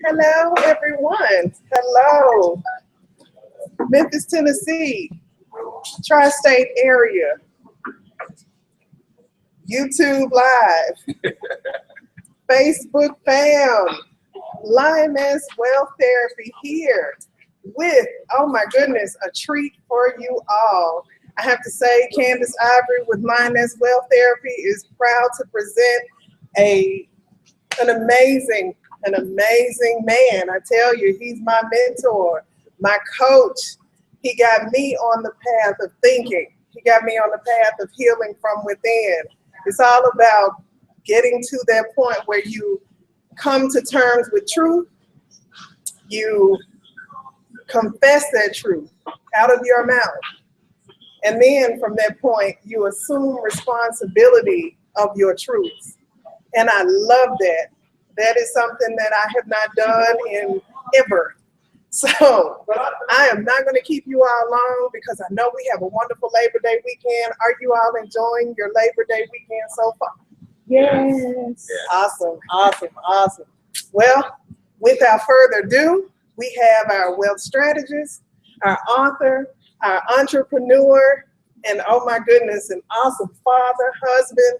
Hello, everyone. Hello, Memphis, Tennessee, tri-state area, YouTube Live, Facebook fam, Lioness Wealth Therapy here with, oh my goodness, a treat for you all. I have to say, Candace Ivory with Lioness Wealth Therapy is proud to present an amazing man. I tell you, he's my mentor, my coach. He got me on the path of thinking. He got me on the path of healing from within. It's all about getting to that point where you come to terms with truth. You confess that truth out of your mouth. And then from that point, you assume responsibility of your truths. And I love that. That is something that I have not done in ever. So I am not going to keep you all long because I know we have a wonderful Labor Day weekend. Are you all enjoying your Labor Day weekend so far? Yes. Awesome, awesome, awesome. Well, without further ado, we have our wealth strategist, our author, our entrepreneur, and oh my goodness, an awesome father, husband.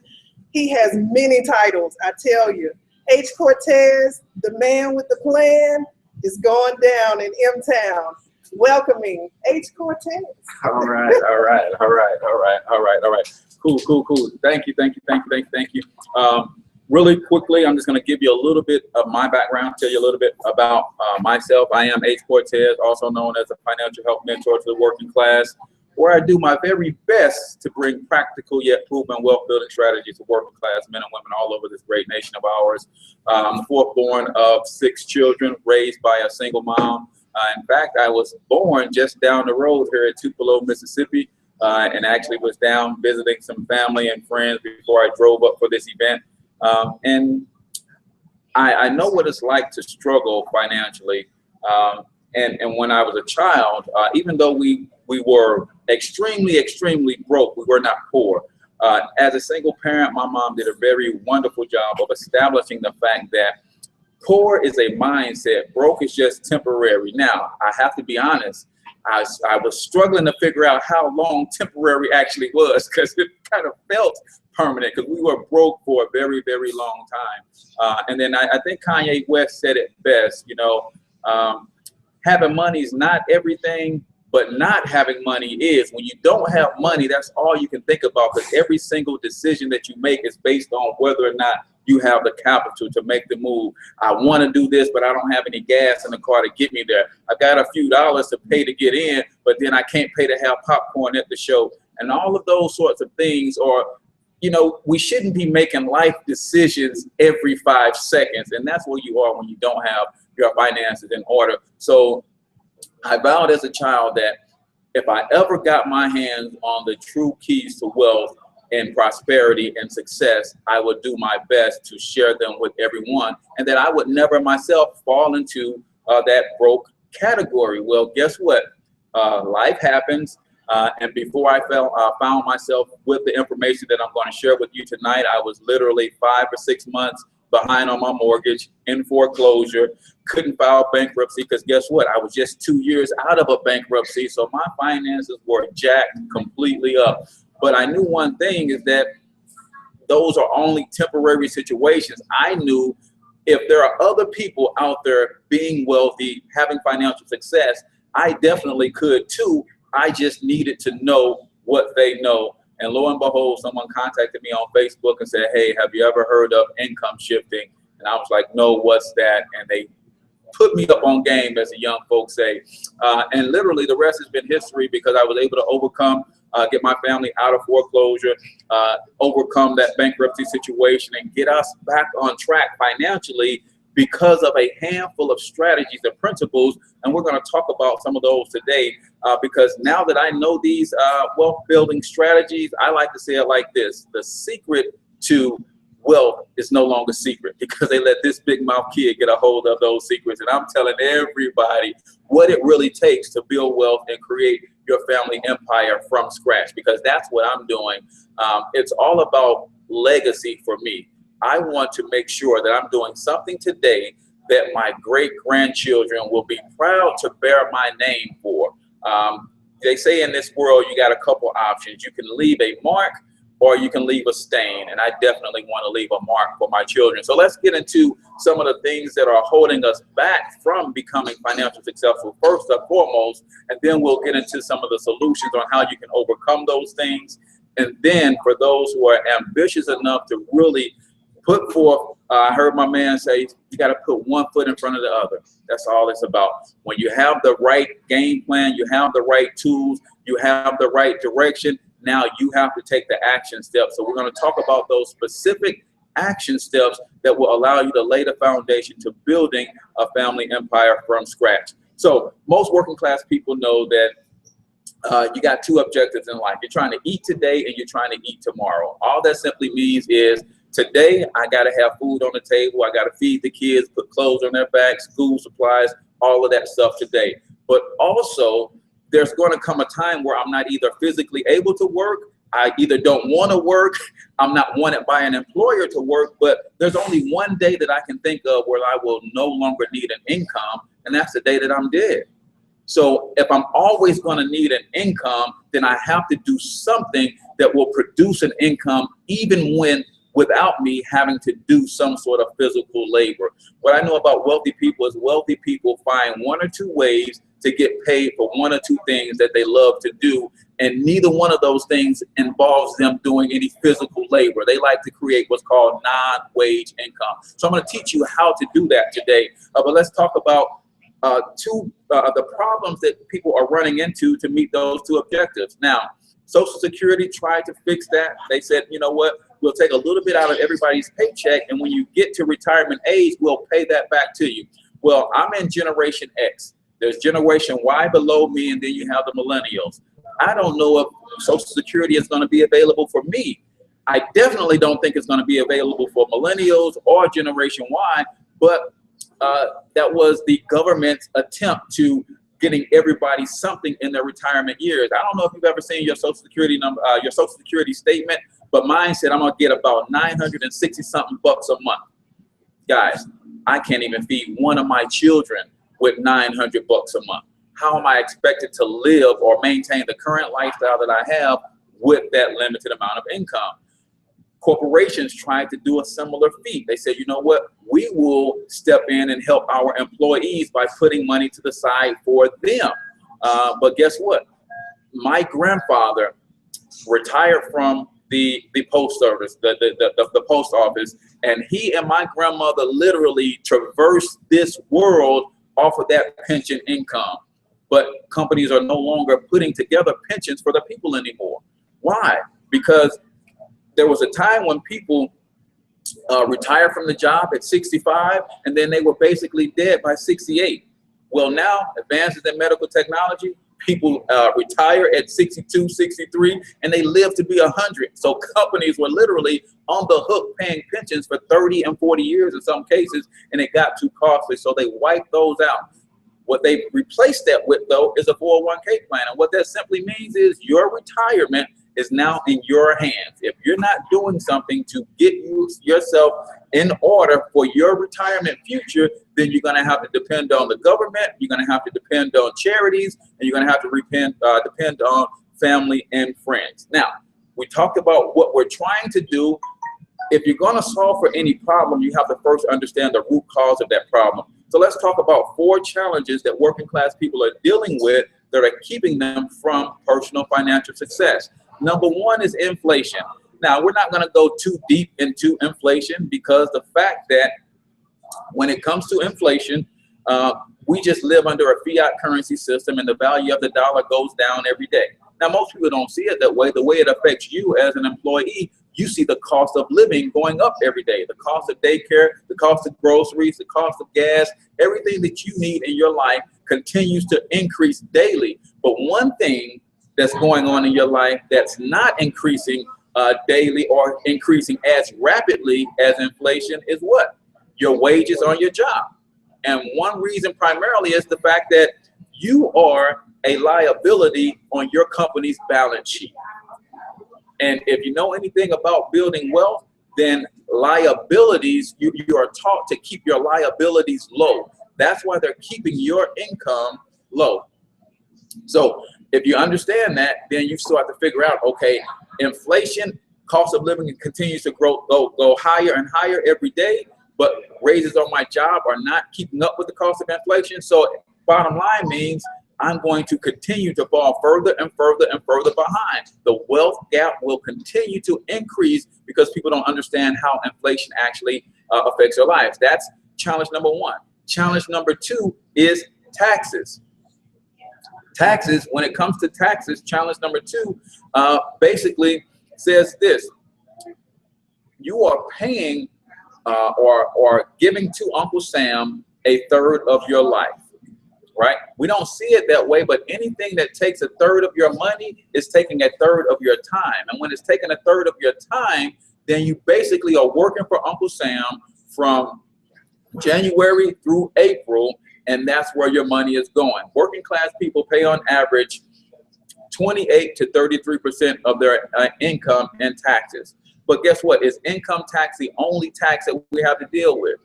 He has many titles, I tell you. H. Cortez, the man with the plan, is going down in M-Town. Welcoming H. Cortez. All right. Cool. Thank you. Really quickly, I'm just going to give you a little bit of my background, tell you a little bit about myself. I am H. Cortez, also known as a financial health mentor to the working class, where I do my very best to bring practical yet proven wealth building strategies to working class men and women all over this great nation of ours. I'm the fourth born of 6 children raised by a single mom. In fact, I was born just down the road here at Tupelo, Mississippi, and actually was down visiting some family and friends before I drove up for this event. And I know what it's like to struggle financially. And when I was a child, even though we were extremely broke, we were not poor. As a single parent, my mom did a very wonderful job of establishing the fact that poor is a mindset, broke is just temporary. Now, I have to be honest, I was struggling to figure out how long temporary actually was, because it kind of felt permanent, because we were broke for a very long time. And then I think Kanye West said it best, having money is not everything, but not having money is. When you don't have money, that's all you can think about, because every single decision that you make is based on whether or not you have the capital to make the move. I want to do this, but I don't have any gas in the car to get me there. I got a few dollars to pay to get in, but then I can't pay to have popcorn at the show. And all of those sorts of things are, we shouldn't be making life decisions every 5 seconds. And that's where you are when you don't have your finances in order. So I vowed as a child that if I ever got my hands on the true keys to wealth and prosperity and success, I would do my best to share them with everyone, and that I would never myself fall into that broke category. Well, guess what? Life happens. And before I found myself with the information that I'm going to share with you tonight, I was literally 5 or 6 months behind on my mortgage, in foreclosure, couldn't file bankruptcy, because guess what? I was just 2 years out of a bankruptcy, so my finances were jacked completely up. But I knew one thing, is that those are only temporary situations. I knew if there are other people out there being wealthy, having financial success, I definitely could too. I just needed to know what they know. And lo and behold, someone contacted me on Facebook and said, hey, have you ever heard of income shifting? And I was like, no, what's that? And they put me up on game, as the young folks say. And literally the rest has been history, because I was able to overcome, get my family out of foreclosure, overcome that bankruptcy situation, and get us back on track financially because of a handful of strategies and principles. And we're going to talk about some of those today, because now that I know these wealth building strategies, I like to say it like this: the secret to wealth is no longer secret, because they let this big mouth kid get a hold of those secrets. And I'm telling everybody what it really takes to build wealth and create your family empire from scratch, because that's what I'm doing. It's all about legacy for me. I want to make sure that I'm doing something today that my great-grandchildren will be proud to bear my name for. They say in this world, you got a couple options. You can leave a mark or you can leave a stain. And I definitely want to leave a mark for my children. So let's get into some of the things that are holding us back from becoming financially successful first and foremost. And then we'll get into some of the solutions on how you can overcome those things. And then for those who are ambitious enough to really put forth, I heard my man say, you got to put one foot in front of the other. That's all it's about. When you have the right game plan, you have the right tools, you have the right direction, now you have to take the action steps. So we're going to talk about those specific action steps that will allow you to lay the foundation to building a family empire from scratch. So most working class people know that you got two objectives in life. You're trying to eat today and you're trying to eat tomorrow. All that simply means is today I got to have food on the table. I got to feed the kids, put clothes on their backs, school supplies, all of that stuff today. But also there's going to come a time where I'm not either physically able to work, I either don't want to work, I'm not wanted by an employer to work, but there's only one day that I can think of where I will no longer need an income, and that's the day that I'm dead. So if I'm always going to need an income, then I have to do something that will produce an income even without me having to do some sort of physical labor. What I know about wealthy people is wealthy people find one or two ways to get paid for one or two things that they love to do, and neither one of those things involves them doing any physical labor. They like to create what's called non-wage income. So I'm going to teach you how to do that today. But let's talk about the problems that people are running into to meet those two objectives. Now, Social Security tried to fix that. They said, you know what, we'll take a little bit out of everybody's paycheck, and when you get to retirement age, we'll pay that back to you. Well, I'm in Generation X. There's Generation Y below me, and then you have the millennials. I don't know if Social Security is going to be available for me. I definitely don't think it's going to be available for millennials or Generation Y, but that was the government's attempt to getting everybody something in their retirement years. I don't know if you've ever seen your Social Security number, your Social Security statement, but mine said I'm going to get about 960 something bucks a month. Guys, I can't even feed one of my children with 900 bucks a month. How am I expected to live or maintain the current lifestyle that I have with that limited amount of income? Corporations tried to do a similar feat. They said, you know what, we will step in and help our employees by putting money to the side for them. But guess what? My grandfather retired from the post service, the post office, and he and my grandmother literally traversed this world off of that pension income. But companies are no longer putting together pensions for the people anymore. Why? Because there was a time when people retired from the job at 65, and then they were basically dead by 68. Well, now, advances in medical technology, people retire at 62, 63, and they live to be 100. So companies were literally on the hook paying pensions for 30 and 40 years in some cases, and it got too costly, so they wiped those out. What they replaced that with, though, is a 401k plan. And what that simply means is your retirement is now in your hands. If you're not doing something to get yourself in order for your retirement future, then you're going to have to depend on the government, you're going to have to depend on charities, and you're going to have to depend on family and friends. Now, we talked about what we're trying to do. If you're going to solve for any problem, you have to first understand the root cause of that problem. So let's talk about 4 challenges that working class people are dealing with that are keeping them from personal financial success. Number 1 is inflation. Now, we're not going to go too deep into inflation because the fact that when it comes to inflation, we just live under a fiat currency system and the value of the dollar goes down every day. Now, most people don't see it that way. The way it affects you as an employee, you see the cost of living going up every day. The cost of daycare, the cost of groceries, the cost of gas, everything that you need in your life continues to increase daily. But one thing that's going on in your life that's not increasing daily or increasing as rapidly as inflation is what? Your wages on your job. And one reason primarily is the fact that you are a liability on your company's balance sheet. And if you know anything about building wealth, then liabilities, you are taught to keep your liabilities low. That's why they're keeping your income low. So if you understand that, then you still have to figure out, okay, inflation, cost of living continues to go higher and higher every day, but raises on my job are not keeping up with the cost of inflation. So bottom line means I'm going to continue to fall further and further and further behind. The wealth gap will continue to increase because people don't understand how inflation actually affects their lives. That's challenge number one. Challenge number two is taxes. Taxes, when it comes to taxes, challenge number two basically says this: you are paying or giving to Uncle Sam a third of your life, right? We don't see it that way, but anything that takes a third of your money is taking a third of your time. And when it's taking a third of your time, then you basically are working for Uncle Sam from January through April, and that's where your money is going. Working class people pay on average 28 to 33% of their income in taxes. But guess what? Is income tax the only tax that we have to deal with?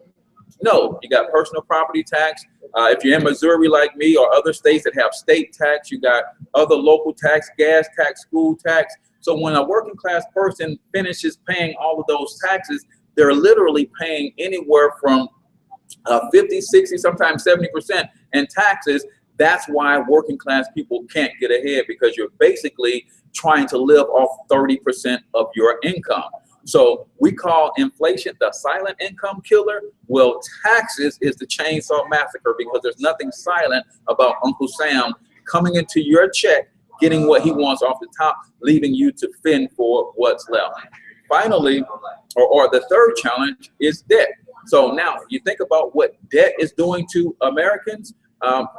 No, you got personal property tax. If you're in Missouri like me or other states that have state tax, you got other local tax, gas tax, school tax. So when a working class person finishes paying all of those taxes, they're literally paying anywhere from 50, 60, sometimes 70% in taxes. That's why working class people can't get ahead, because you're basically trying to live off 30% of your income. So we call inflation the silent income killer. Well, taxes is the chainsaw massacre, because there's nothing silent about Uncle Sam coming into your check, getting what he wants off the top, leaving you to fend for what's left. Finally, or the third challenge is debt. So now you think about what debt is doing to Americans.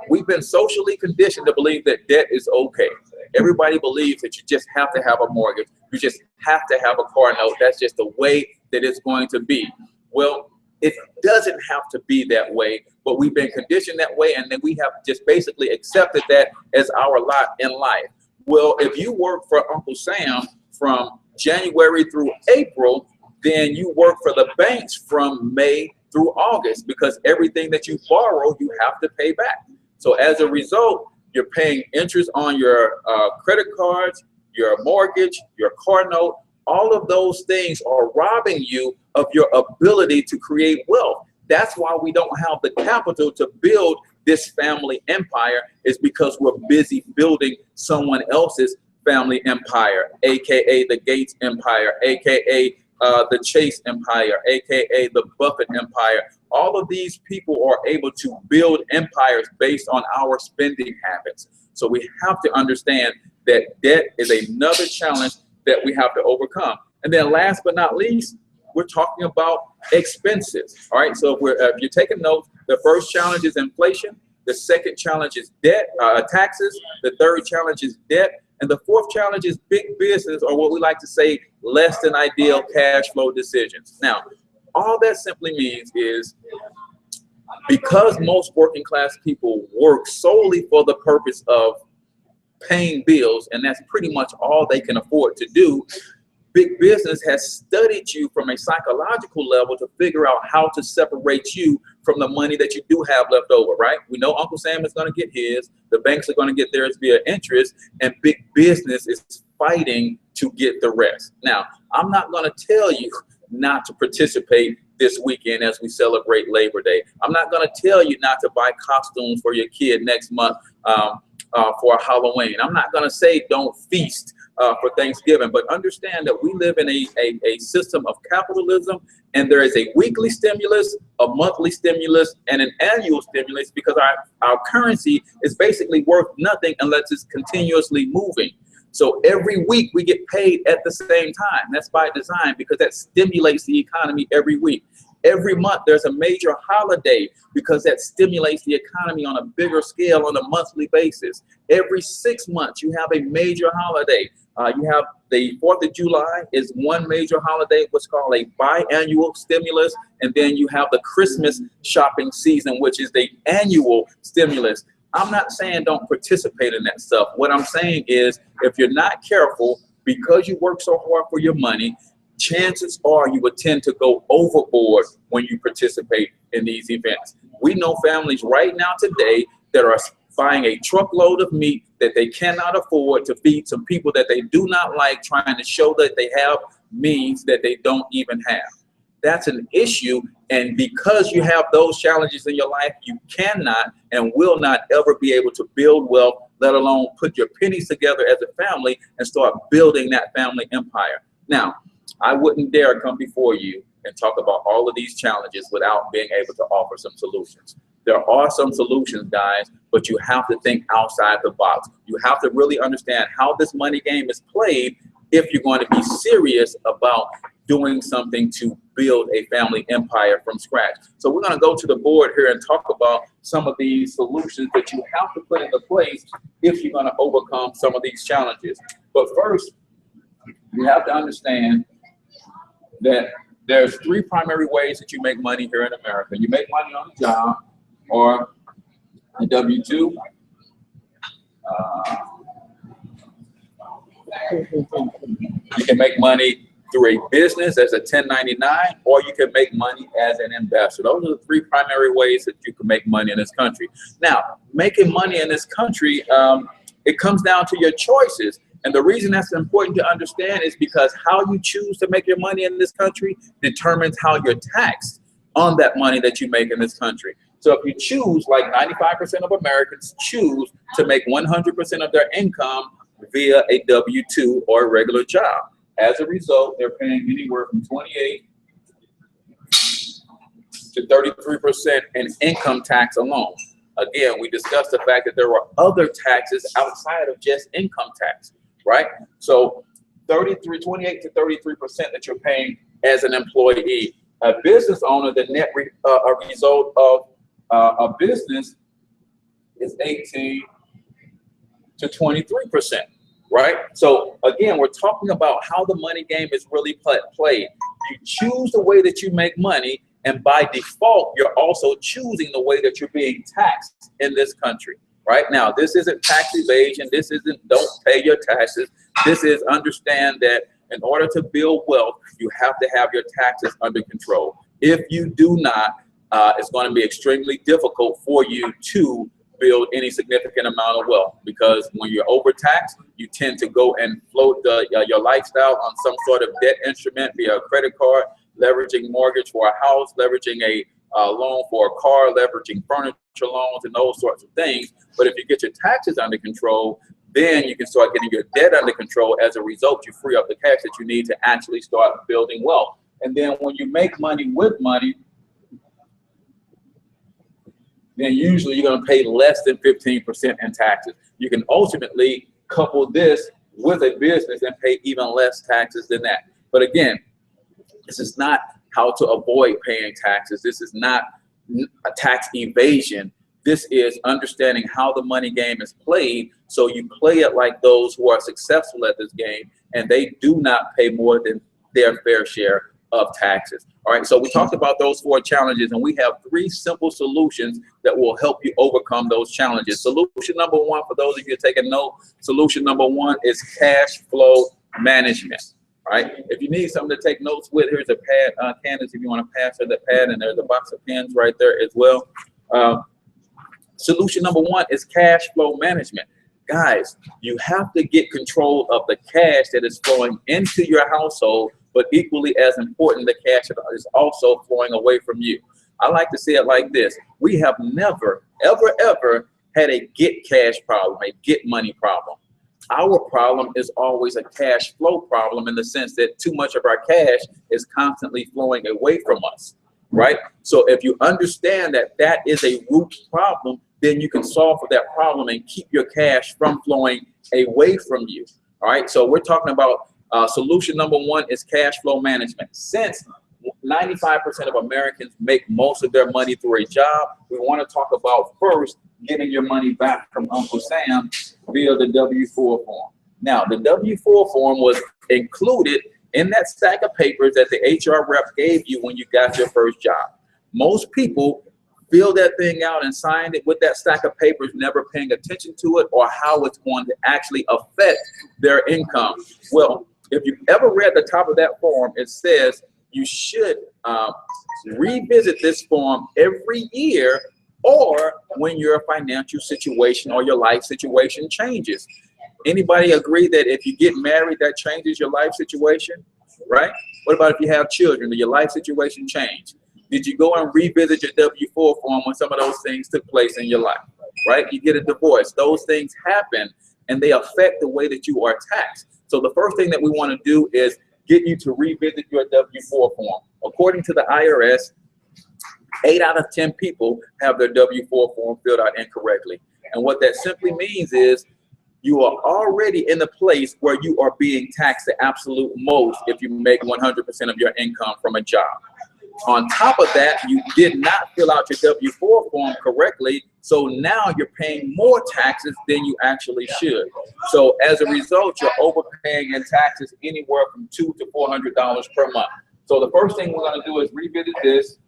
We've been socially conditioned to believe that debt is okay. Everybody believes that you just have to have a mortgage. You just have to have a car note. That's just the way that it's going to be. Well, it doesn't have to be that way, but we've been conditioned that way, and then we have just basically accepted that as our lot in life. Well, if you work for Uncle Sam from January through April, then you work for the banks from May through August, because everything that you borrow, you have to pay back. So as a result, you're paying interest on your credit cards, your mortgage, your car note. All of those things are robbing you of your ability to create wealth. That's why we don't have the capital to build this family empire, is because we're busy building someone else's family empire, AKA the Gates empire, AKA the Chase empire, AKA the Buffett empire. All of these people are able to build empires based on our spending habits. So we have to understand that debt is another challenge that we have to overcome. And then last but not least, we're talking about expenses. All right, so if you're taking notes, the first challenge is inflation. The second challenge is debt, taxes. The third challenge is debt. And the fourth challenge is big business, or what we like to say, less than ideal cash flow decisions. Now, all that simply means is, because most working class people work solely for the purpose of paying bills, and that's pretty much all they can afford to do, big business has studied you from a psychological level to figure out how to separate you from the money that you do have left over, right? We know Uncle Sam is going to get his, the banks are going to get theirs via interest, and big business is fighting to get the rest. Now, I'm not going to tell you not to participate this weekend as we celebrate Labor Day. I'm not going to tell you not to buy costumes for your kid next month for Halloween. I'm not going to say don't feast for Thanksgiving, but understand that we live in a system of capitalism, and there is a weekly stimulus, a monthly stimulus, and an annual stimulus, because our currency is basically worth nothing unless it's continuously moving. So every week we get paid at the same time. That's by design, because that stimulates the economy every week. Every month there's a major holiday, because that stimulates the economy on a bigger scale on a monthly basis. Every 6 months you have a major holiday. You have the 4th of July is one major holiday, what's called a biannual stimulus. And then you have the Christmas shopping season, which is the annual stimulus. I'm not saying don't participate in that stuff. What I'm saying is, if you're not careful, because you work so hard for your money, chances are you would tend to go overboard when you participate in these events. We know families right now today that are buying a truckload of meat that they cannot afford to feed some people that they do not like, trying to show that they have means that they don't even have. That's an issue, and because you have those challenges in your life, you cannot and will not ever be able to build wealth, let alone put your pennies together as a family and start building that family empire. Now, I wouldn't dare come before you and talk about all of these challenges without being able to offer some solutions. There are some solutions, guys, but you have to think outside the box. You have to really understand how this money game is played if you're going to be serious about doing something to build a family empire from scratch. So we're going to go to the board here and talk about some of these solutions that you have to put into place if you're going to overcome some of these challenges. But first, you have to understand that there's three primary ways that you make money here in America. You make money on the job or a W-2. You can make money through a business as a 1099, or you can make money as an investor. Those are the three primary ways that you can make money in this country. Now, making money in this country, it comes down to your choices. And the reason that's important to understand is because how you choose to make your money in this country determines how you're taxed on that money that you make in this country. So if you choose, like 95% of Americans choose to make 100% of their income via a W-2 or a regular job. As a result, they're paying anywhere from 28 to 33% in income tax alone. Again, we discussed the fact that there were other taxes outside of just income tax, right? So 28 to 33% that you're paying as an employee. A business owner, the net result of a business is 18 to 23%. Right? So again, we're talking about how the money game is really played. You choose the way that you make money, and by default, you're also choosing the way that you're being taxed in this country. Right? Now, this isn't tax evasion. This isn't don't pay your taxes. This is understand that in order to build wealth, you have to have your taxes under control. If you do not, it's going to be extremely difficult for you to build any significant amount of wealth, because when you're overtaxed, you tend to go and float your lifestyle on some sort of debt instrument, via a credit card, leveraging mortgage for a house, leveraging a loan for a car, leveraging furniture loans and those sorts of things. But if you get your taxes under control, then you can start getting your debt under control. As a result, you free up the cash that you need to actually start building wealth. And then when you make money with money, then usually you're going to pay less than 15% in taxes. You can ultimately couple this with a business and pay even less taxes than that. But again, this is not how to avoid paying taxes. This is not a tax evasion. This is understanding how the money game is played, so you play it like those who are successful at this game, and they do not pay more than their fair share of taxes. All right, so we talked about those four challenges, and we have three simple solutions that will help you overcome those challenges. Solution number one, for those of you taking note, solution number one is cash flow management. All right, if you need something to take notes with, here's a pad, Candace, if you want to pass her the pad, and there's a box of pens right there as well. Solution number one is cash flow management. Guys, you have to get control of the cash that is flowing into your household, but equally as important, the cash that is also flowing away from you. I like to say it like this. We have never, ever, ever had a get cash problem, a get money problem. Our problem is always a cash flow problem, in the sense that too much of our cash is constantly flowing away from us, right? So if you understand that that is a root problem, then you can solve for that problem and keep your cash from flowing away from you. All right, so we're talking about solution number one is cash flow management. Since 95% of Americans make most of their money through a job, we want to talk about first getting your money back from Uncle Sam via the W-4 form. Now, the W-4 form was included in that stack of papers that the HR rep gave you when you got your first job. Most people filled that thing out and signed it with that stack of papers, never paying attention to it or how it's going to actually affect their income. Well, If you've ever read the top of that form, it says you should revisit this form every year or when your financial situation or your life situation changes. Anybody agree that if you get married, that changes your life situation, right? What about if you have children? Did your life situation change? Did you go and revisit your W-4 form when some of those things took place in your life, right? You get a divorce. Those things happen, and they affect the way that you are taxed. So the first thing that we want to do is get you to revisit your W-4 form. According to the IRS, 8 out of 10 people have their W-4 form filled out incorrectly. And what that simply means is you are already in the place where you are being taxed the absolute most if you make 100% of your income from a job. On top of that, you did not fill out your W-4 form correctly, so now you're paying more taxes than you actually should. So as a result, you're overpaying in taxes anywhere from $200 to $400 per month. So the first thing we're going to do is revisit this,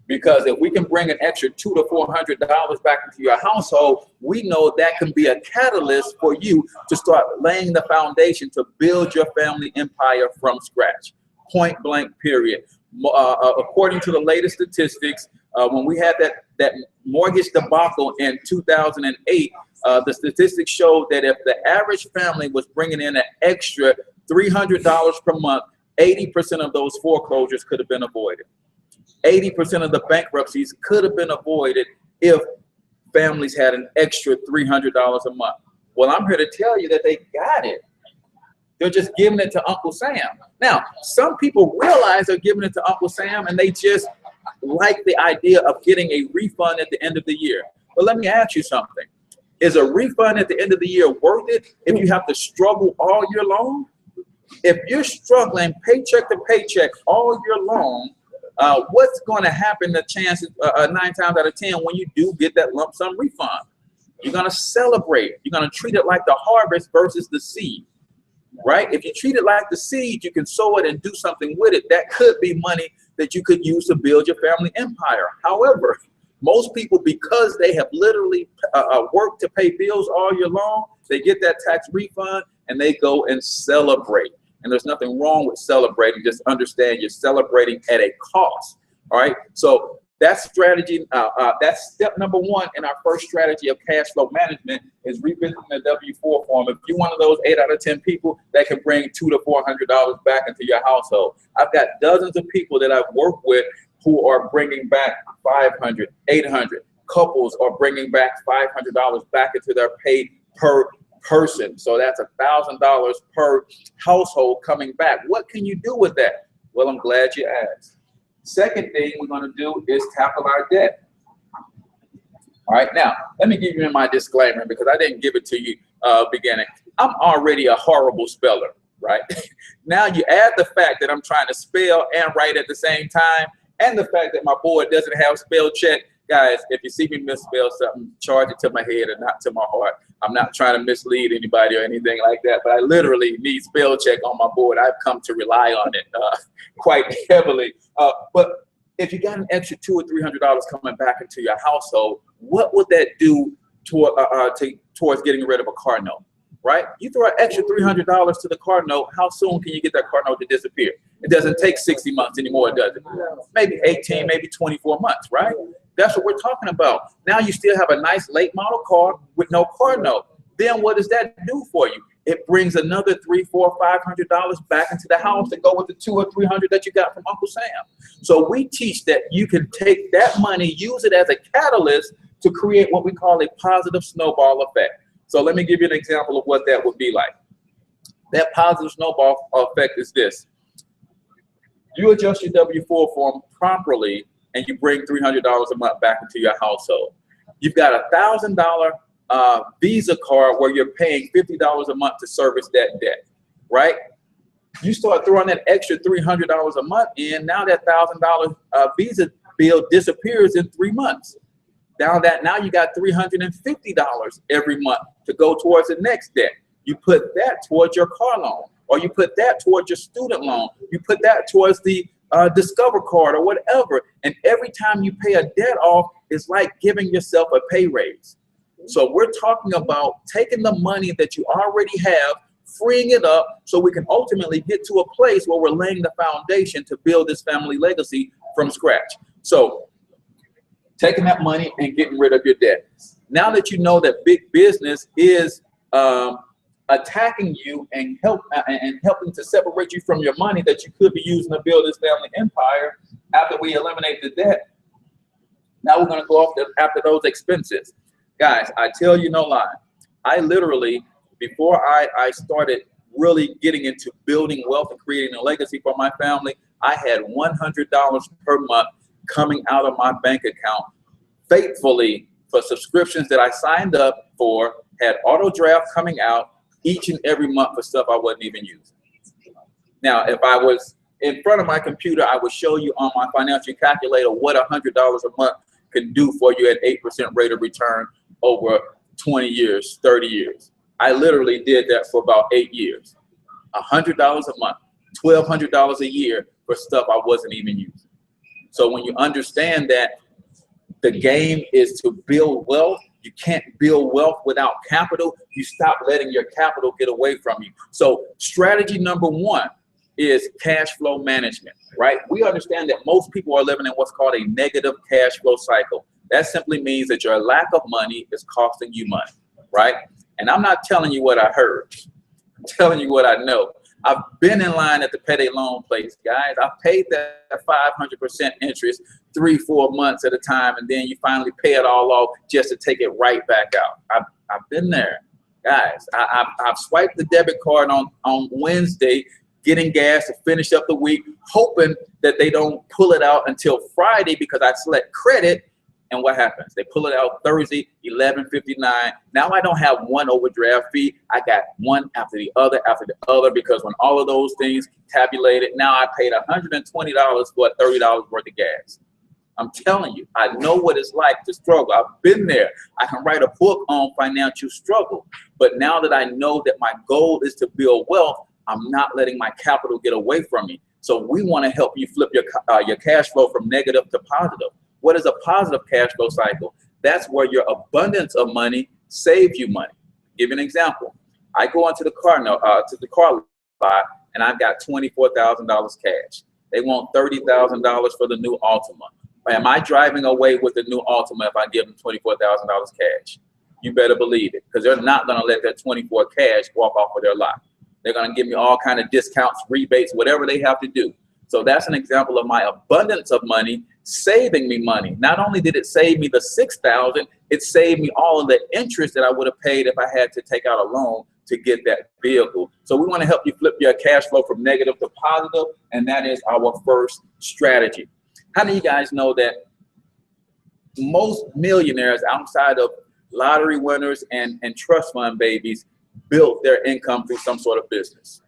because if we can bring an extra $200 to $400 back into your household, we know that can be a catalyst for you to start laying the foundation to build your family empire from scratch. Point blank, period. According to the latest statistics, when we had that mortgage debacle in 2008, the statistics showed that if the average family was bringing in an extra $300 per month, 80% of those foreclosures could have been avoided. 80% of the bankruptcies could have been avoided if families had an extra $300 a month. Well, I'm here to tell you that they got it. They're just giving it to Uncle Sam. Now, some people realize they're giving it to Uncle Sam and they just like the idea of getting a refund at the end of the year. But let me ask you something. Is a refund at the end of the year worth it if you have to struggle all year long? If you're struggling paycheck to paycheck all year long, what's going to happen? The chances 9 times out of 10 when you do get that lump sum refund, you're going to celebrate. You're going to treat it like the harvest versus the seed, right? If you treat it like the seed, you can sow it and do something with it. That could be money that you could use to build your family empire. However, most people, because they have literally worked to pay bills all year long, they get that tax refund and they go and celebrate. And there's nothing wrong with celebrating. Just understand you're celebrating at a cost. All right. So that's strategy. That's step number 1 in our first strategy of cash flow management is revisiting the W-4 form. If you're one of those 8 out of 10 people that can bring $200 to $400 back into your household, I've got dozens of people that I've worked with who are bringing back $500, $800. Couples are bringing back $500 back into their pay per person. So that's $1,000 per household coming back. What can you do with that? Well, I'm glad you asked. Second thing we're going to do is tackle our debt. All right, now let me give you my disclaimer because I didn't give it to you beginning. I'm already a horrible speller, right? Now you add the fact that I'm trying to spell and write at the same time, and the fact that my board doesn't have spell check. Guys, if you see me misspell something, charge it to my head and not to my heart. I'm not trying to mislead anybody or anything like that, but I literally need spell check on my board. I've come to rely on it quite heavily. But if you got an extra $200 or $300 coming back into your household, what would that do towards getting rid of a car note, right? You throw an extra $300 to the car note, how soon can you get that car note to disappear? It doesn't take 60 months anymore, does it? Maybe 18, maybe 24 months, right? That's what we're talking about. Now you still have a nice late model car with no car note. Then what does that do for you? It brings another $300, $400, $500 back into the house to go with the $200 or $300 that you got from Uncle Sam. So we teach that you can take that money, use it as a catalyst to create what we call a positive snowball effect. So let me give you an example of what that would be like. That positive snowball effect is this. You adjust your W-4 form properly and you bring $300 a month back into your household. You've got a $1,000 Visa card where you're paying $50 a month to service that debt, right? You start throwing that extra $300 a month in, now that $1,000 Visa bill disappears in 3 months. Now you got $350 every month to go towards the next debt. You put that towards your car loan, or you put that towards your student loan. You put that towards the Discover card or whatever. And every time you pay a debt off, it's like giving yourself a pay raise. So we're talking about taking the money that you already have, freeing it up so we can ultimately get to a place where we're laying the foundation to build this family legacy from scratch. So taking that money and getting rid of your debt. Now that you know that big business is attacking you and helping to separate you from your money that you could be using to build this family empire, after we eliminate the debt, now we're going to go after those expenses. Guys, I tell you no lie. I literally, before I started really getting into building wealth and creating a legacy for my family, I had $100 per month coming out of my bank account faithfully for subscriptions that I signed up for, had auto draft coming out each and every month for stuff I wasn't even using. Now, if I was in front of my computer, I would show you on my financial calculator what $100 a month can do for you at 8% rate of return over 20 years, 30 years. I literally did that for about 8 years. $100 a month, $1,200 a year for stuff I wasn't even using. So when you understand that the game is to build wealth, you can't build wealth without capital, you stop letting your capital get away from you. So strategy number one is cash flow management, right? We understand that most people are living in what's called a negative cash flow cycle. That simply means that your lack of money is costing you money, right? And I'm not telling you what I heard. I'm telling you what I know. I've been in line at the payday loan place, guys. I've paid that 500% interest 3-4 months at a time, and then you finally pay it all off just to take it right back out. I've been there, guys. I've swiped the debit card on Wednesday, getting gas to finish up the week, hoping that they don't pull it out until Friday because I select credit. And what happens? They pull it out Thursday, 11:59. Now I don't have one overdraft fee. I got one after the other because when all of those things tabulated, now I paid $120 for $30 worth of gas. I'm telling you, I know what it's like to struggle. I've been there. I can write a book on financial struggle. But now that I know that my goal is to build wealth, I'm not letting my capital get away from me. So we want to help you flip your cash flow from negative to positive. What is a positive cash flow cycle? That's where your abundance of money saves you money. Give you an example. I go into the car lot and I've got $24,000 cash. They want $30,000 for the new Altima. Am I driving away with the new Altima if I give them $24,000 cash? You better believe it, because they're not going to let that 24 cash walk off of their lot. They're going to give me all kind of discounts, rebates, whatever they have to do. So that's an example of my abundance of money saving me money. Not only did it save me the $6,000, it saved me all of the interest that I would have paid if I had to take out a loan to get that vehicle. So we want to help you flip your cash flow from negative to positive, and that is our first strategy. How do you guys know that most millionaires outside of lottery winners and trust fund babies built their income through some sort of business,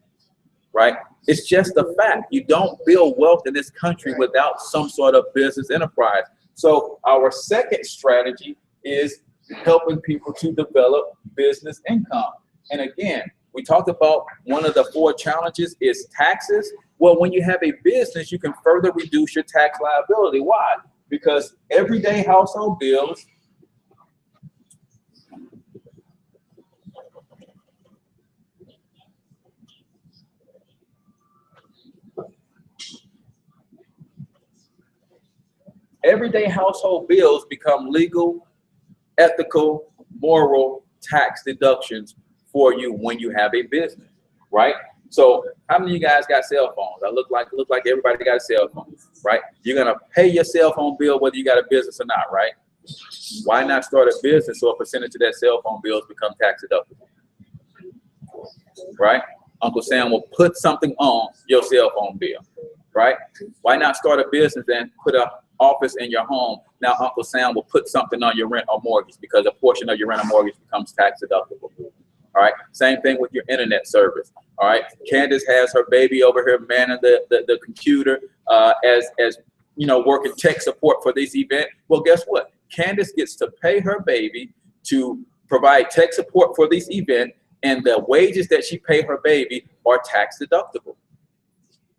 right? It's just a fact. You don't build wealth in this country without some sort of business enterprise. So our second strategy is helping people to develop business income. And again, we talked about one of the 4 challenges is taxes. Well, when you have a business, you can further reduce your tax liability. Why? Because everyday household bills become legal, ethical, moral tax deductions for you when you have a business, right? So how many of you guys got cell phones? I look like everybody got a cell phone, right? You're gonna pay your cell phone bill whether you got a business or not, right? Why not start a business so a percentage of that cell phone bills become tax deductible, right? Uncle Sam will put something on your cell phone bill, right? Why not start a business and put an office in your home? Now Uncle Sam will put something on your rent or mortgage because a portion of your rent or mortgage becomes tax deductible. All right, same thing with your internet service. All right, Candace has her baby over here manning the computer as you know, working tech support for this event. Well, guess what? Candace gets to pay her baby to provide tech support for this event, and the wages that she pay her baby are tax deductible.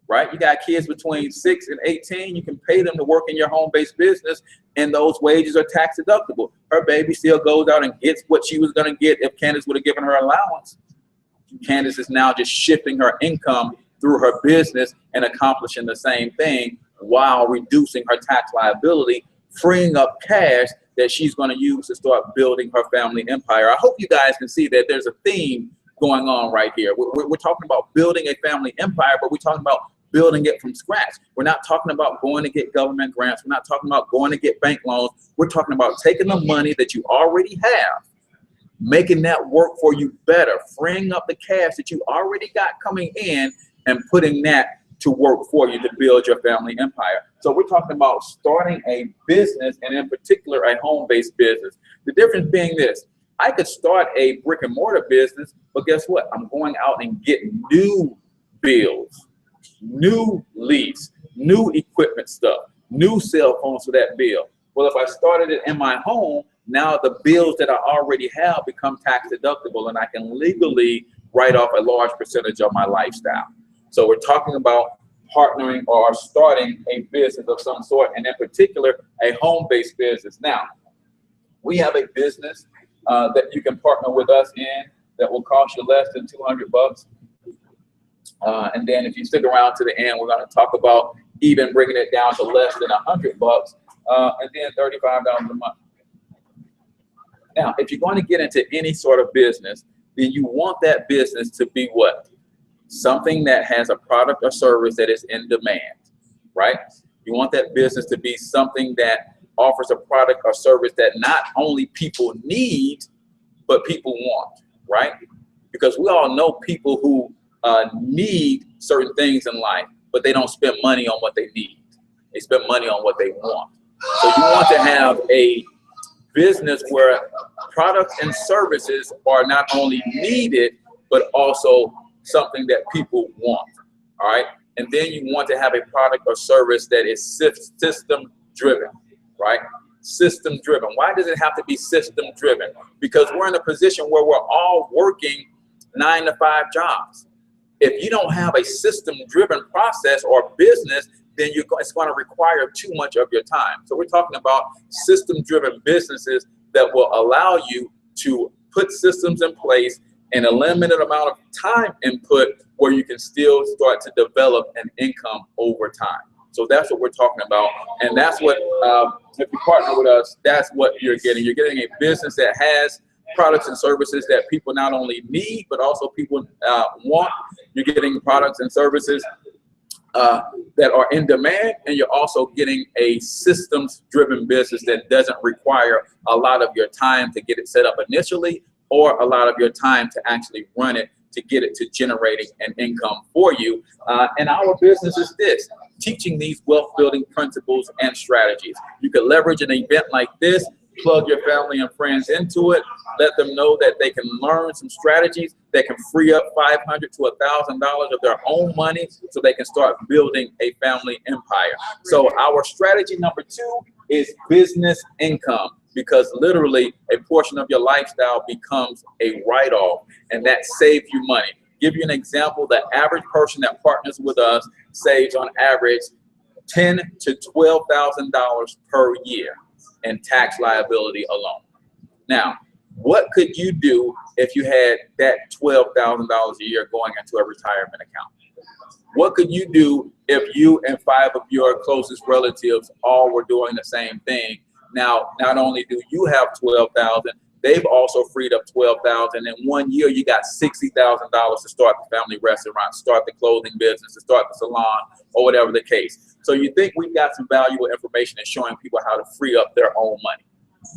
right? You got kids between 6 and 18, you can pay them to work in your home-based business, and those wages are tax deductible. Her baby still goes out and gets what she was gonna get if Candace would have given her allowance. Candace is now just shifting her income through her business and accomplishing the same thing while reducing her tax liability, freeing up cash that she's going to use to start building her family empire. I hope you guys can see that there's a theme going on right here. We're talking about building a family empire, but we're talking about building it from scratch. We're not talking about going to get government grants. We're not talking about going to get bank loans. We're talking about taking the money that you already have, making that work for you better, freeing up the cash that you already got coming in and putting that to work for you to build your family empire. So we're talking about starting a business, and in particular, a home-based business. The difference being this: I could start a brick and mortar business, but guess what? I'm going out and getting new bills, new lease, new equipment stuff, new cell phones for that bill. Well, if I started it in my home, now the bills that I already have become tax deductible, and I can legally write off a large percentage of my lifestyle. So we're talking about partnering or starting a business of some sort, and in particular, a home-based business. Now, we have a business that you can partner with us in that will cost you less than $200. And then if you stick around to the end, we're going to talk about even bringing it down to less than $100, and then $35 a month. Now, if you're going to get into any sort of business, then you want that business to be what? Something that has a product or service that is in demand, right? You want that business to be something that offers a product or service that not only people need, but people want, right? Because we all know people who need certain things in life, but they don't spend money on what they need. They spend money on what they want. So you want to have a business where products and services are not only needed, but also something that people want, all right? And then you want to have a product or service that is system driven, right? System driven. Why does it have to be system driven? Because we're in a position where we're all working 9 to 5 jobs. If you don't have a system driven process or business, then it's going to require too much of your time. So we're talking about system driven businesses that will allow you to put systems in place in a limited amount of time input where you can still start to develop an income over time. So that's what we're talking about. And that's what, if you partner with us, that's what you're getting. You're getting a business that has products and services that people not only need, but also people want. You're getting products and services that are in demand, and you're also getting a systems-driven business that doesn't require a lot of your time to get it set up initially, or a lot of your time to actually run it to get it to generating an income for you. And our business is this: teaching these wealth building principles and strategies. You can leverage an event like this, plug your family and friends into it, let them know that they can learn some strategies that can free up $500 to $1,000 of their own money so they can start building a family empire. So our strategy number 2 is business income, because literally a portion of your lifestyle becomes a write-off, and that saves you money. Give you an example: the average person that partners with us saves on average $10,000 to $12,000 per year in tax liability alone. Now, what could you do if you had that $12,000 a year going into a retirement account? What could you do if you and 5 of your closest relatives all were doing the same thing? Now, not only do you have $12,000, they've also freed up $12,000. In 1 year, you got $60,000 to start the family restaurant, start the clothing business, to start the salon, or whatever the case. So you think we've got some valuable information in showing people how to free up their own money,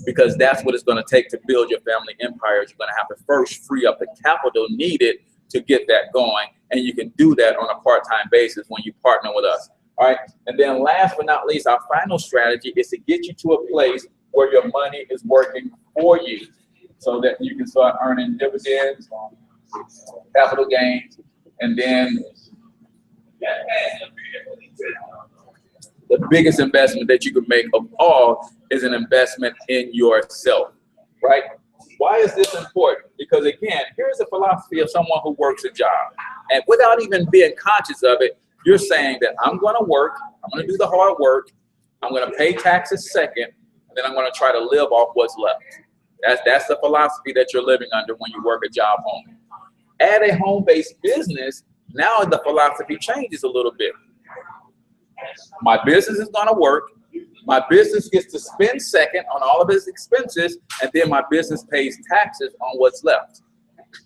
because that's what it's going to take to build your family empire. You're going to have to first free up the capital needed to get that going, and you can do that on a part-time basis when you partner with us. All right, and then last but not least, our final strategy is to get you to a place where your money is working for you, so that you can start earning dividends, capital gains, and then the biggest investment that you can make of all is an investment in yourself, right? Why is this important? Because again, here's a philosophy of someone who works a job, and without even being conscious of it, You're saying that I'm going to work, I'm going to do the hard work, I'm going to pay taxes second, and then I'm going to try to live off what's left. That's the philosophy that you're living under when you work a job home. At a home-based business, now the philosophy changes a little bit. My business is going to work. My business gets to spend second on all of its expenses, and then my business pays taxes on what's left.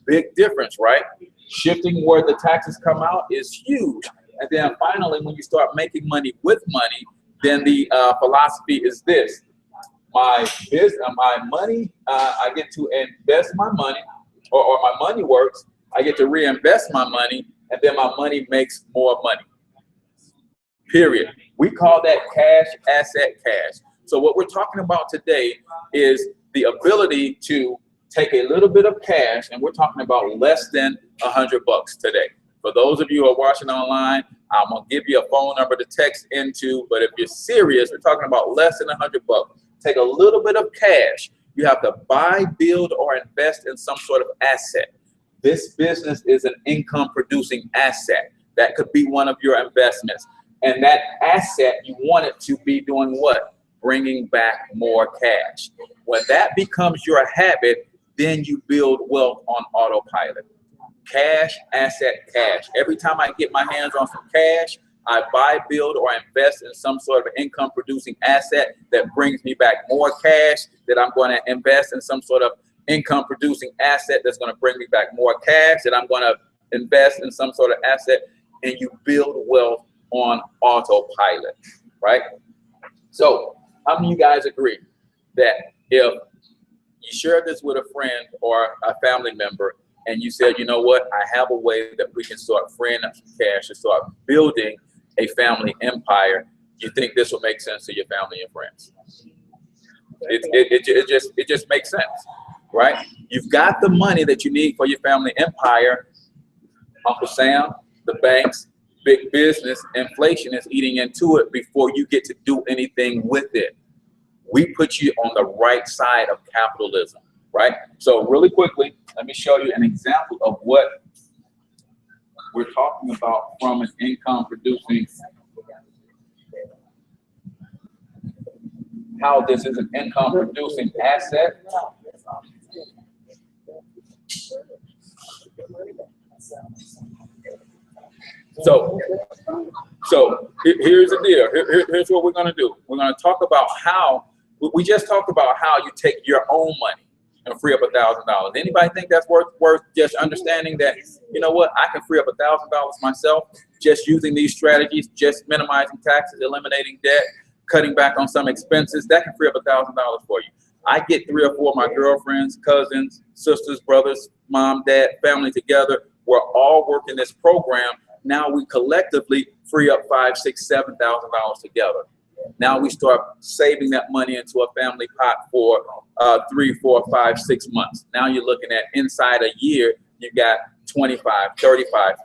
Big difference, right? Shifting where the taxes come out is huge. And then finally, when you start making money with money, then the philosophy is this. My money, I get to invest my money, or my money works, I get to reinvest my money, and then my money makes more money. Period. We call that cash, asset, cash. So what we're talking about today is the ability to take a little bit of cash, and we're talking about less than $100 today. For those of you who are watching online, I'm gonna give you a phone number to text into, but if you're serious, we're talking about less than $100. Take a little bit of cash. You have to buy, build, or invest in some sort of asset. This business is an income producing asset. That could be one of your investments. And that asset, you want it to be doing what? Bringing back more cash. When that becomes your habit, then you build wealth on autopilot. Cash, asset, cash. Every time I get my hands on some cash, I buy, build, or invest in some sort of income producing asset that brings me back more cash, that I'm going to invest in some sort of income producing asset that's going to bring me back more cash, that I'm going to invest in some sort of asset, and you build wealth on autopilot, right? So how many of you guys agree that if you share this with a friend or a family member and you said, you know what, I have a way that we can start freeing up some cash and start building a family empire, you think this will make sense to your family and friends? It just makes sense, right? You've got the money that you need for your family empire. Uncle Sam, the banks, big business, inflation is eating into it before you get to do anything with it. We put you on the right side of capitalism, right? So really quickly, let me show you an example of what we're talking about from an income producing, how this is an income producing asset. So here's the deal. Here's what we're going to do. We're going to talk about how, we just talked about how you take your own money and free up $1,000. Anybody think that's worth just understanding that, you know what, I can free up $1,000 myself just using these strategies, just minimizing taxes, eliminating debt, cutting back on some expenses. That can free up $1,000 for you. I get 3 or 4 of my girlfriends, cousins, sisters, brothers, mom, dad, family together. We're all working this program. Now we collectively free up $5,000, $6,000, $7,000 together. Now we start saving that money into a family pot for 3, 4, 5, 6 months. Now you're looking at inside a year, you got $25,000, $35,000,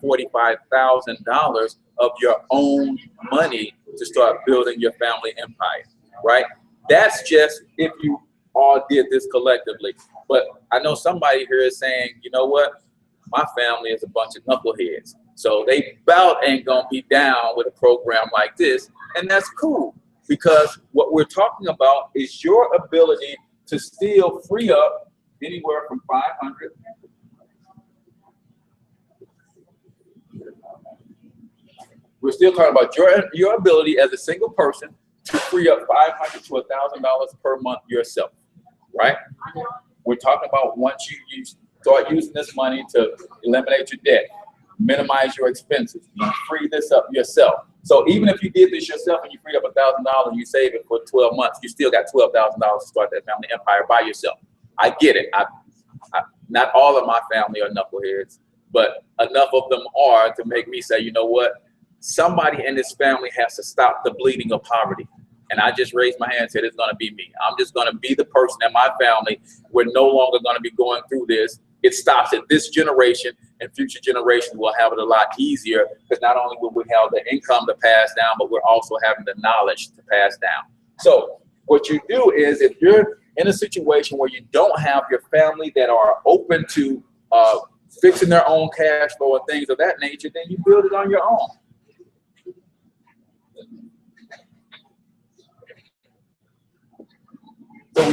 $45,000 of your own money to start building your family empire, right? That's just if you all did this collectively. But I know somebody here is saying, you know what? My family is a bunch of knuckleheads. So they about ain't gonna be down with a program like this. And that's cool, because what we're talking about is your ability to still free up anywhere from 500 . We're still talking about your ability as a single person to free up $500 to $1,000 per month yourself, right? We're talking about once you start using this money to eliminate your debt, minimize your expenses, you free this up yourself. So even if you did this yourself and you freed up $1,000 and you save it for 12 months, you still got $12,000 to start that family empire by yourself. I get it. Not all of my family are knuckleheads, but enough of them are to make me say, you know what? Somebody in this family has to stop the bleeding of poverty. And I just raised my hand and said, it's going to be me. I'm just going to be the person in my family. We're no longer going to be going through this. It stops at this generation, and future generations will have it a lot easier, because not only will we have the income to pass down, but we're also having the knowledge to pass down. So what you do is, if you're in a situation where you don't have your family that are open to fixing their own cash flow and things of that nature, then you build it on your own.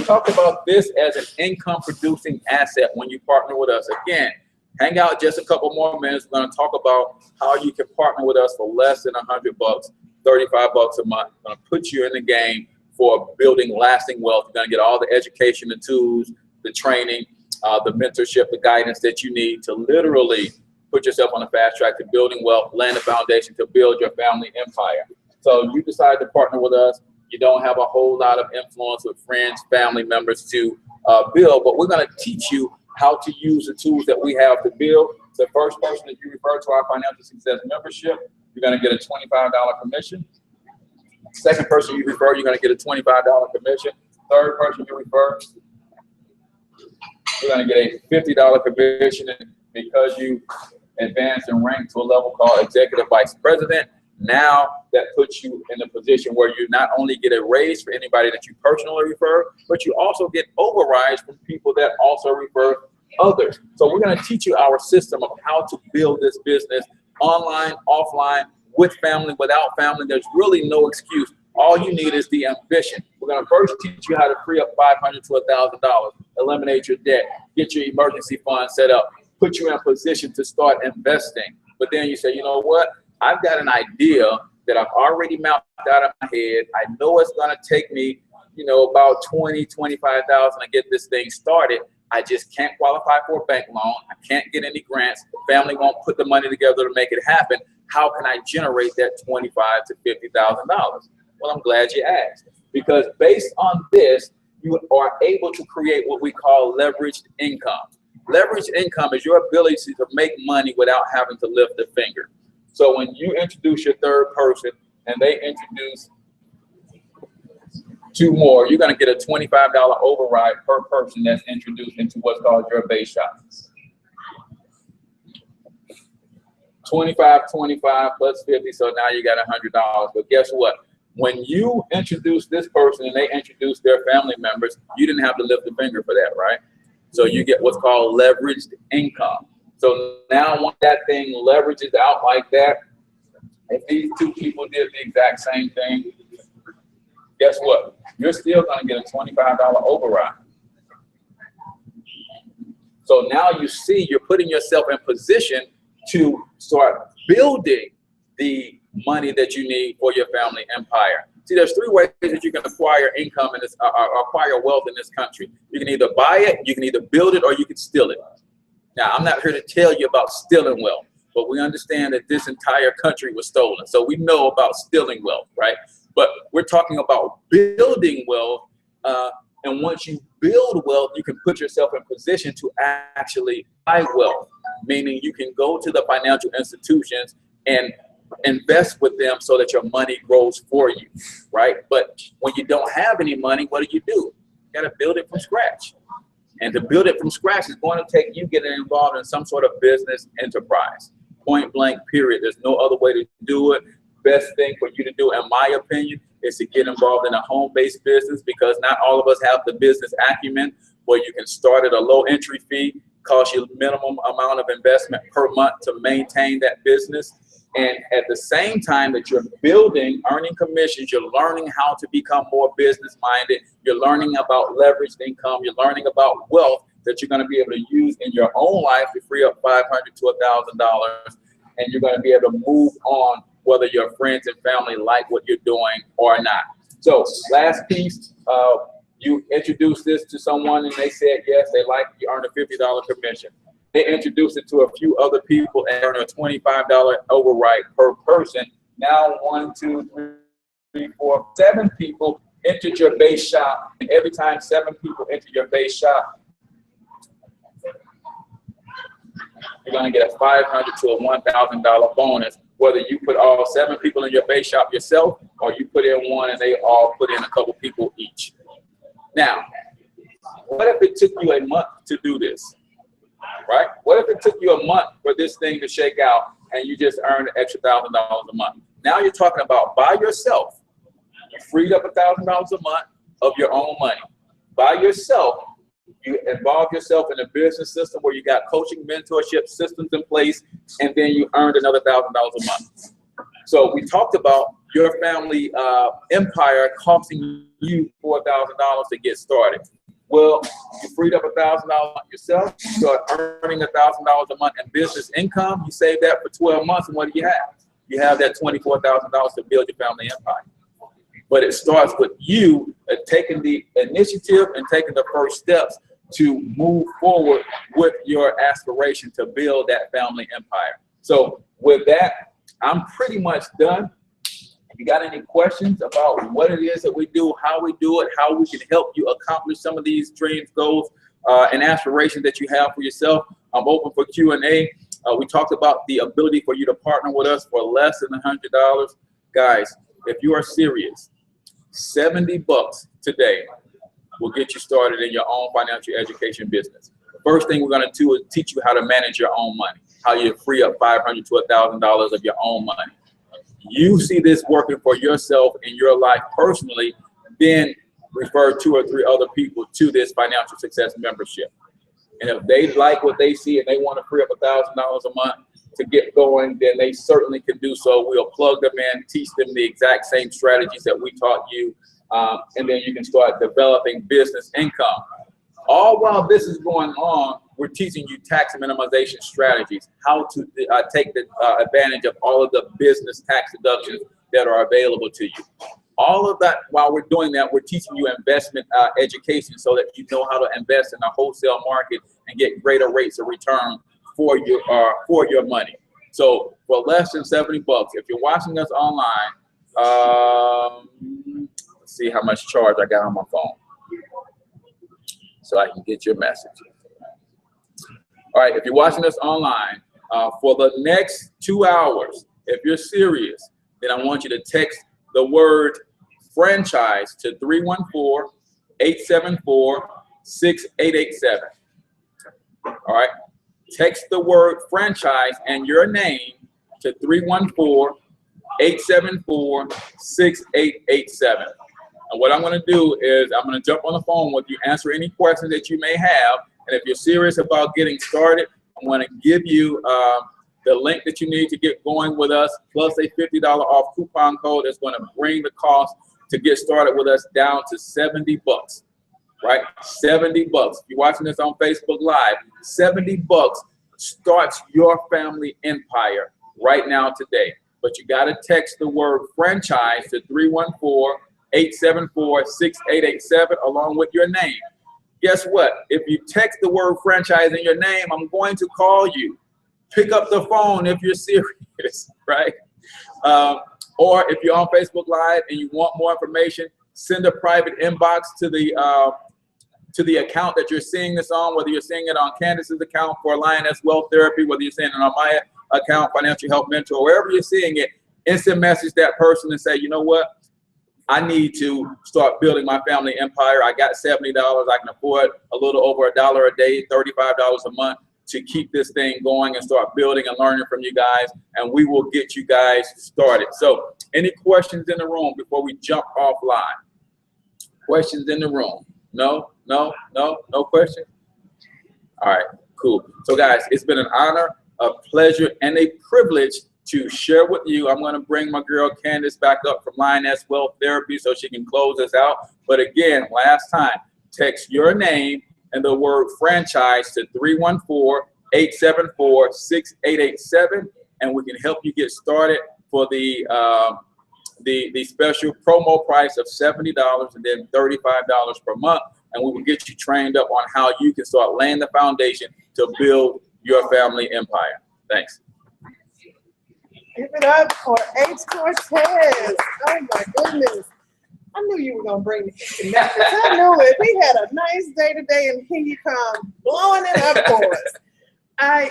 talked about this as an income producing asset when you partner with us. Again, hang out just a couple more minutes. We're going to talk about how you can partner with us for less than $100, $35 a month. We're going to put you in the game for building lasting wealth. You're going to get all the education, the tools, the training, the mentorship, the guidance that you need to literally put yourself on a fast track to building wealth, laying the foundation to build your family empire. So you decide to partner with us. You don't have a whole lot of influence with friends, family members to build, but we're going to teach you how to use the tools that we have to build. The first person that you refer to our financial success membership, you're going to get a $25 commission. Second person you refer, you're going to get a $25 commission. Third person you refer, you're going to get a $50 commission because you advanced and ranked to a level called Executive Vice President. Now that puts you in a position where you not only get a raise for anybody that you personally refer, but you also get overrides from people that also refer others. So we're going to teach you our system of how to build this business online, offline, with family, without family. There's really no excuse. All you need is the ambition. We're going to first teach you how to free up $500 to $1,000, eliminate your debt, get your emergency fund set up, put you in a position to start investing. But then you say, you know what? I've got an idea that I've already mapped out in my head. I know it's going to take me, you know, about $20,000, $25,000 to get this thing started. I just can't qualify for a bank loan. I can't get any grants. Family won't put the money together to make it happen. How can I generate that $25,000 to $50,000? Well, I'm glad you asked, because based on this, you are able to create what we call leveraged income. Leveraged income is your ability to make money without having to lift a finger. So when you introduce your third person and they introduce two more, you're going to get a $25 override per person that's introduced into what's called your base shop. 25, 25 plus 50, so now you got $100. But guess what? When you introduce this person and they introduce their family members, you didn't have to lift a finger for that, right? So you get what's called leveraged income. So now once that thing leverages out like that, if these two people did the exact same thing, guess what? You're still going to get a $25 override. So now you see you're putting yourself in position to start building the money that you need for your family empire. See, there's three ways that you can acquire income in this, acquire wealth in this country. You can either buy it, you can either build it, or you can steal it. Now, I'm not here to tell you about stealing wealth, but we understand that this entire country was stolen. So we know about stealing wealth, right? But we're talking about building wealth. And once you build wealth, you can put yourself in position to actually buy wealth, meaning you can go to the financial institutions and invest with them so that your money grows for you, right? But when you don't have any money, what do? You got to build it from scratch. And to build it from scratch is going to take you getting involved in some sort of business enterprise. Point blank, period. There's no other way to do it. Best thing for you to do, in my opinion, is to get involved in a home-based business, because not all of us have the business acumen where you can start at a low entry fee, cost you minimum amount of investment per month to maintain that business. And at the same time that you're building, earning commissions, you're learning how to become more business-minded. You're learning about leveraged income. You're learning about wealth that you're going to be able to use in your own life to free up $500 to $1,000. And you're going to be able to move on whether your friends and family like what you're doing or not. So last piece, you introduce this to someone and they said yes, they like it, you earn a $50 commission. They introduced it to a few other people and earn a $25 override per person. Now 1, 2, 3, 4, 7 people entered your base shop. And every time 7 people enter your base shop, you're going to get a $500 to a $1,000 bonus, whether you put all 7 people in your base shop yourself or you put in one and they all put in a couple people each. Now, what if it took you a month to do this, right? What if it took you a month for this thing to shake out and you just earned an extra $1,000 a month? Now you're talking about by yourself, you freed up $1,000 a month of your own money. By yourself, you involve yourself in a business system where you got coaching, mentorship systems in place, and then you earned another $1,000 a month. So we talked about your family empire costing you $4,000 to get started. Well, you freed up $1,000 yourself, you start earning $1,000 a month in business income, you save that for 12 months, and what do you have? You have that $24,000 to build your family empire. But it starts with you taking the initiative and taking the first steps to move forward with your aspiration to build that family empire. So with that, I'm pretty much done. If you got any questions about what it is that we do, how we do it, how we can help you accomplish some of these dreams, goals, and aspirations that you have for yourself, I'm open for Q&A. We talked about the ability for you to partner with us for less than $100. Guys, if you are serious, $70 today will get you started in your own financial education business. The first thing we're going to do is teach you how to manage your own money, how you free up $500 to $1,000 of your own money. You see this working for yourself in your life personally, then refer 2 or 3 other people to this financial success membership. And if they like what they see and they want to free up $1,000 a month to get going, then they certainly can do so. We'll plug them in, teach them the exact same strategies that we taught you, and then you can start developing business income. All while this is going on, we're teaching you tax minimization strategies, how to take the advantage of all of the business tax deductions that are available to you. All of that, while we're doing that, we're teaching you investment education so that you know how to invest in the wholesale market and get greater rates of return for your money. So for less than $70, if you're watching us online, let's see how much charge I got on my phone so I can get your message. All right, if you're watching us online, for the next 2 hours, if you're serious, then I want you to text the word franchise to 314-874-6887. All right, text the word franchise and your name to 314-874-6887. And what I'm going to do is I'm going to jump on the phone with you, answer any questions that you may have. And if you're serious about getting started, I'm going to give you the link that you need to get going with us, plus a $50 off coupon code that's going to bring the cost to get started with us down to $70, right? $70. If you're watching this on Facebook Live, $70 starts your family empire right now today. But you got to text the word franchise to 314-874-6887 along with your name. Guess what? If you text the word franchise in your name, I'm going to call you. Pick up the phone if you're serious, right? Or if you're on Facebook Live and you want more information, send a private inbox to the account that you're seeing this on, whether you're seeing it on Candace's account for Lioness Wealth Therapy, whether you're seeing it on my account, Financial Health Mentor, wherever you're seeing it, instant message that person and say, you know what? I need to start building my family empire. I got $70. I can afford a little over $1 a day, $35 a month to keep this thing going and start building and learning from you guys. And we will get you guys started. So any questions in the room before we jump offline? Questions in the room? No questions? All right, cool. So guys, it's been an honor, a pleasure, and a privilege to share with you. I'm going to bring my girl Candace back up from Lioness Wealth Therapy so she can close us out. But again, last time, text your name and the word franchise to 314-874-6887, and we can help you get started for the special promo price of $70 and then $35 per month. And we will get you trained up on how you can start laying the foundation to build your family empire. Thanks. Give it up for H. Cortez. Oh my goodness. I knew you were going to bring the heat to Memphis. I knew it. We had a nice day today and here you come blowing it up for us.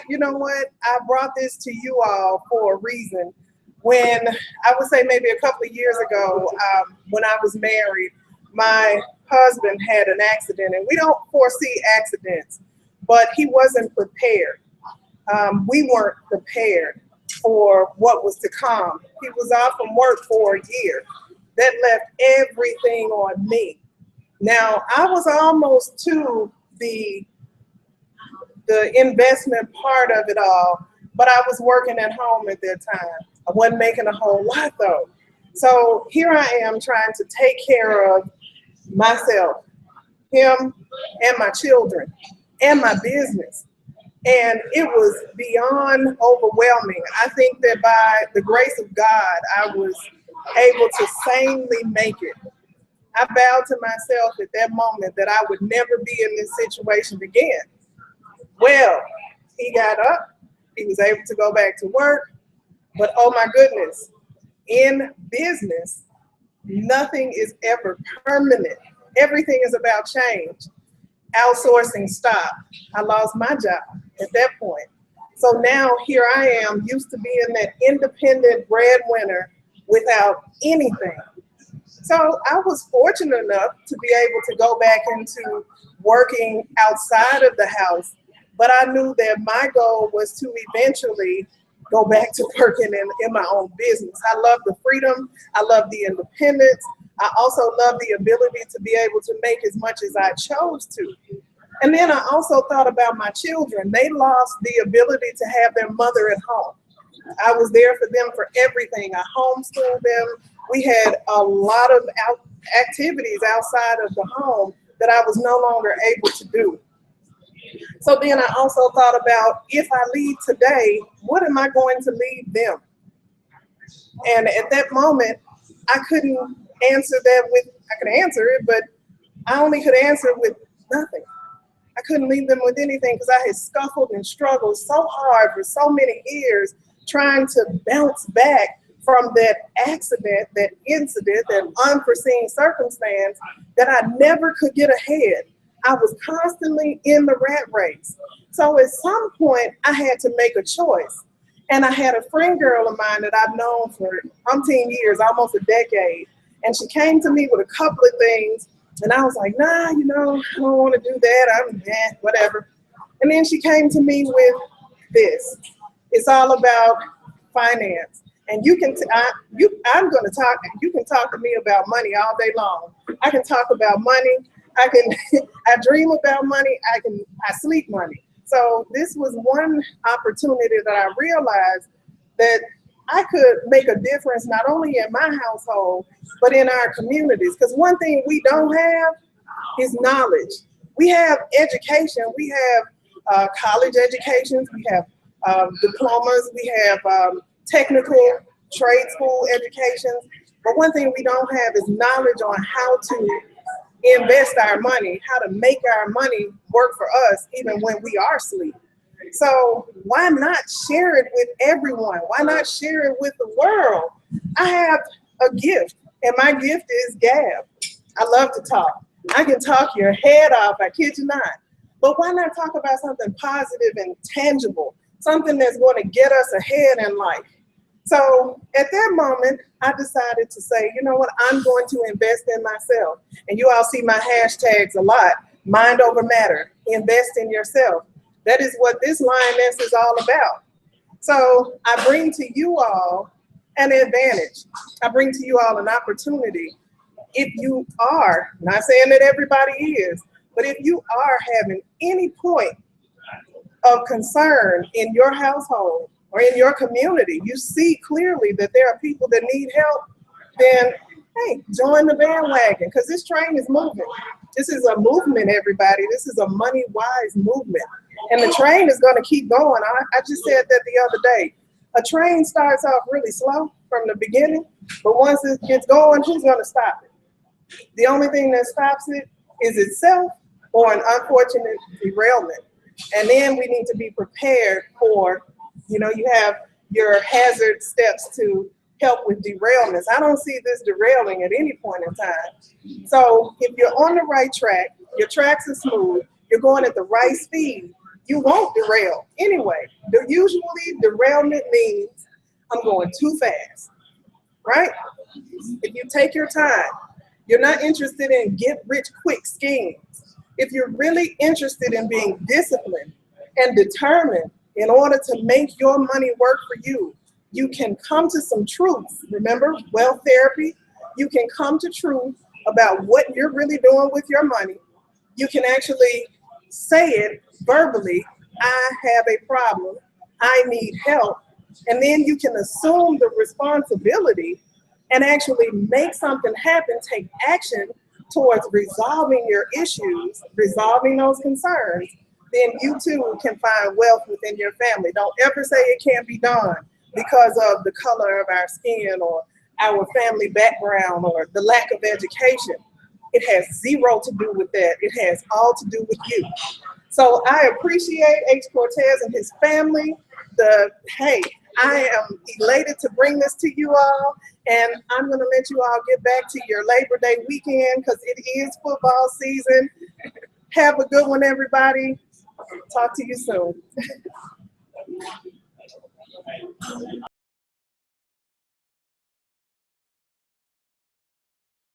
You know what? I brought this to you all for a reason. When I would say maybe a couple of years ago, when I was married, my husband had an accident, and we don't foresee accidents, but he wasn't prepared. We weren't prepared for what was to come. He was off from work for a year. That left everything on me. Now, I was almost to the investment part of it all, but I was working at home at that time. I wasn't making a whole lot though. So here I am trying to take care of myself, him, and my children, and my business. And it was beyond overwhelming. I think that by the grace of God, I was able to sanely make it. I vowed to myself at that moment that I would never be in this situation again. Well, he got up, he was able to go back to work, but oh my goodness, in business, nothing is ever permanent. Everything is about change. Outsourcing stopped. I lost my job at that point. So now here I am, used to being that independent breadwinner without anything. So I was fortunate enough to be able to go back into working outside of the house, but I knew that my goal was to eventually go back to working in my own business. I love the freedom. I love the independence. I also love the ability to be able to make as much as I chose to. And then I also thought about my children. They lost the ability to have their mother at home. I was there for them for everything. I homeschooled them. We had a lot of activities outside of the home that I was no longer able to do. So then I also thought about, if I leave today, what am I going to leave them? And at that moment, I couldn't answer that with, I could answer it, but I only could answer with nothing. I couldn't leave them with anything because I had scuffled and struggled so hard for so many years trying to bounce back from that accident, that incident, that unforeseen circumstance that I never could get ahead. I was constantly in the rat race. So at some point, I had to make a choice. And I had a friend girl of mine that I've known for umpteen years, almost a decade. And she came to me with a couple of things. And I was like, nah, I don't want to do that. Whatever. And then she came to me with this. It's all about finance. And you can talk to me about money all day long. I can talk about money. I dream about money. I sleep money. So this was one opportunity that I realized that I could make a difference not only in my household, but in our communities. Because one thing we don't have is knowledge. We have education. We have college educations. We have diplomas. We have technical trade school educations. But one thing we don't have is knowledge on how to invest our money, how to make our money work for us even when we are asleep. So why not share it with everyone? Why not share it with the world? I have a gift, and my gift is gab. I love to talk. I can talk your head off, I kid you not. But why not talk about something positive and tangible, something that's going to get us ahead in life? So at that moment, I decided to say, you know what, I'm going to invest in myself. And you all see my hashtags a lot. Mind over matter. Invest in yourself. That is what this lioness is all about. So I bring to you all an advantage. I bring to you all an opportunity. If you are, not saying that everybody is, but if you are having any point of concern in your household or in your community, you see clearly that there are people that need help, then hey, join the bandwagon, because this train is moving. This is a movement, everybody. This is a money-wise movement. And the train is going to keep going. I just said that the other day. A train starts off really slow from the beginning, but once it gets going, who's going to stop it? The only thing that stops it is itself or an unfortunate derailment. And then we need to be prepared for, you have your hazard steps to help with derailments. I don't see this derailing at any point in time. So if you're on the right track, your tracks are smooth, you're going at the right speed, you won't derail anyway. Usually derailment means I'm going too fast, right? If you take your time, you're not interested in get rich quick schemes. If you're really interested in being disciplined and determined in order to make your money work for you, you can come to some truths. Remember, wealth therapy, you can come to truth about what you're really doing with your money. You can actually say it verbally, I have a problem, I need help, and then you can assume the responsibility and actually make something happen, take action towards resolving your issues, resolving those concerns, then you too can find wealth within your family. Don't ever say it can't be done because of the color of our skin or our family background or the lack of education. It has zero to do with that. It has all to do with you. So I appreciate H. Cortez and his family. Hey, I am elated to bring this to you all, and I'm going to let you all get back to your Labor Day weekend because it is football season. Have a good one, everybody. Talk to you soon.